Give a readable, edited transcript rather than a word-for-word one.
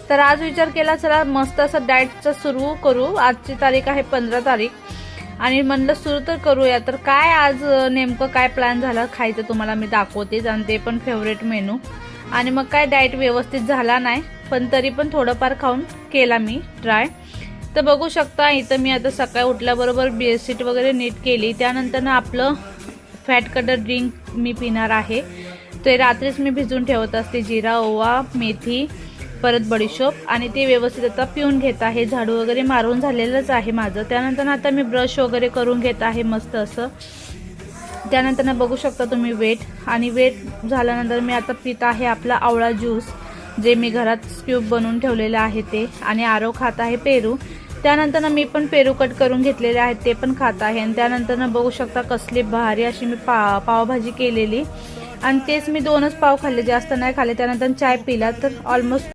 तर आज विचार केला चला मस्त असं डाएटचं सुरू करू। आजची तारीख आहे 15 तारीख आणि म्हणलं सुरू तर करूया। तर काय आज नेमकं काय प्लॅन झाला खायचं तुम्हाला मी दाखवतेच, आणि ते पण फेवरेट मेनू। आणि मग काय डाएट व्यवस्थित झाला नाही, पण तरी पण थोडंफार खाऊन केला मी ट्राय। तर बघू शकता इथं मी आता सकाळी उठल्याबरोबर बेडशीट वगैरे नीट केली, त्यानंतर ना आपलं फॅट कटर ड्रिंक मी पिणार आहे। ते रात्रीच मी भिजवून ठेवत असते, जिरा, ओवा, मेथी, परत बडीशोप, आणि ते व्यवस्थित आता पिऊन घेत आहे। झाडू वगैरे मारून झालेलंच आहे माझं। त्यानंतर आता मी ब्रश वगैरे करून घेत आहे मस्त असं। त्यानंतर बघू शकता तुम्ही वेट, आणि वेट झाल्यानंतर मी आता पित आहे आपला आवळा ज्यूस, जे मी घरात स्क्यूब बनवून ठेवलेलं आहे ते, आणि आरो खात आहे पेरू। त्यानंतर मी पण पेरू कट करून घेतलेले आहेत ते पण खात आहे। आणि त्यानंतर बघू शकता कसली भारी अशी मी पावभाजी केलेली, आणि तेच मी 2च पाव खाल्ले, जास्त नाही खाल्ले। त्यानंतर चाय पिला, तर ऑलमोस्ट